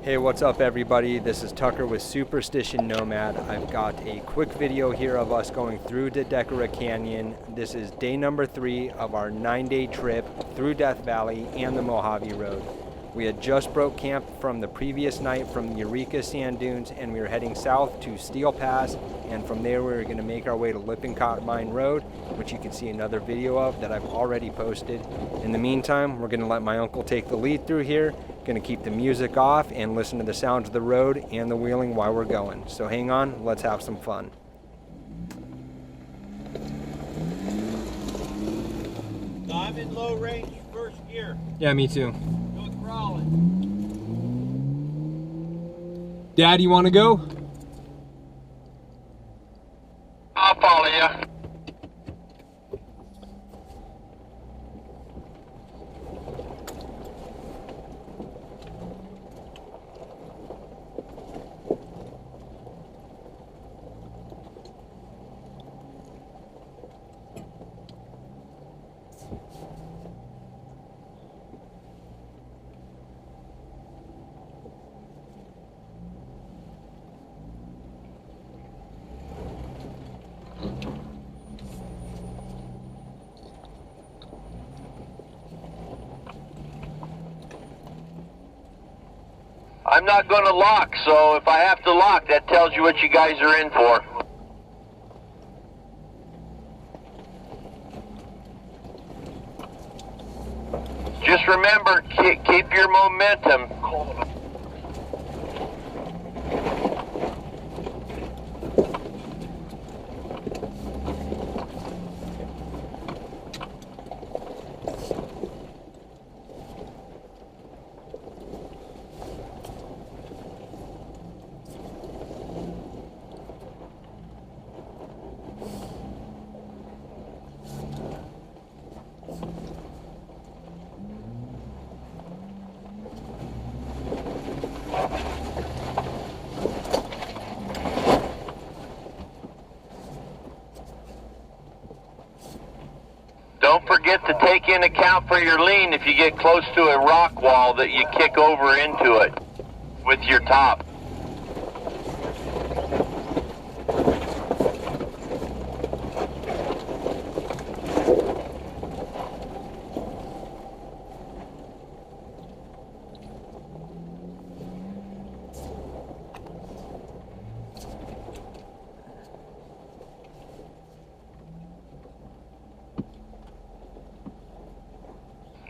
Hey, what's up everybody? This is Tucker with Superstition Nomad. I've got a quick video here of us going through Dedeckera Canyon. This is day number 3 of our 9-day trip through Death Valley and the Mojave Road. We had just broke camp from the previous night from Eureka Sand Dunes, and we were heading south to Steel Pass, and from there we were going to make our way to Lippincott Mine Road, which you can see another video of that I've already posted. In the meantime, we're going to let my uncle take the lead through here, going to keep the music off and listen to the sounds of the road and the wheeling while we're going. So hang on, let's have some fun. I'm in low range first gear. Yeah, me too. Go crawling. Dad, you want to go? I'll follow you. I'm not going to lock, so if I have to lock, that tells you what you guys are in for. Just remember, keep your momentum. Don't forget to take into account for your lean if you get close to a rock wall that you kick over into it with your top.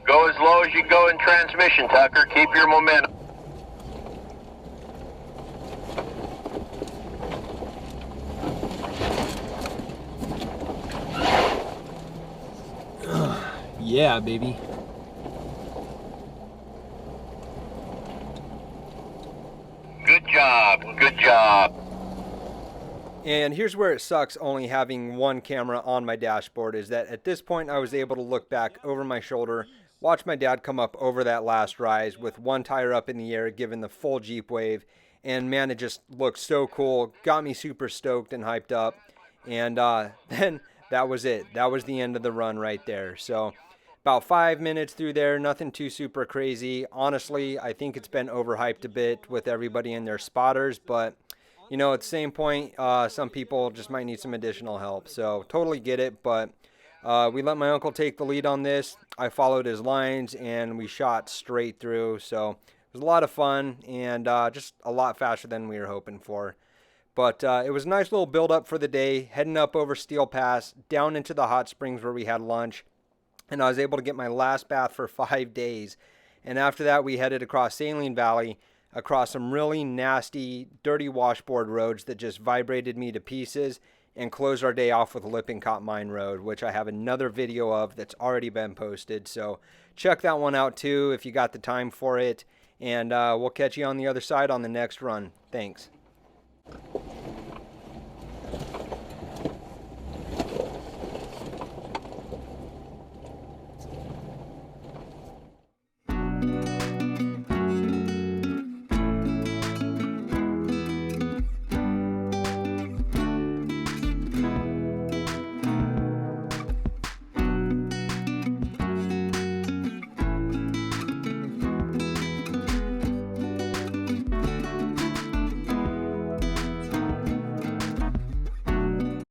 Go as low as you go in transmission, Tucker. Keep your momentum. Yeah, baby. Good job. Good job. And here's where it sucks only having one camera on my dashboard, is that at this point I was able to look back over my shoulder, watch my dad come up over that last rise with one tire up in the air, giving the full Jeep wave. And man, it just looked so cool. Got me super stoked and hyped up. And then that was it. That was the end of the run right there. So about 5 minutes through there, nothing too super crazy. Honestly, I think it's been overhyped a bit with everybody and their spotters, but you know, at the same point, some people just might need some additional help. So totally get it, but we let my uncle take the lead on this. I followed his lines, and we shot straight through. So it was a lot of fun, and just a lot faster than we were hoping for. But it was a nice little build-up for the day, heading up over Steel Pass, down into the hot springs where we had lunch. And I was able to get my last bath for 5 days. And after that, we headed across Saline Valley, across some really nasty, dirty washboard roads that just vibrated me to pieces, and closed our day off with Lippincott Mine Road, which I have another video of that's already been posted. So check that one out too if you got the time for it. And we'll catch you on the other side on the next run. Thanks.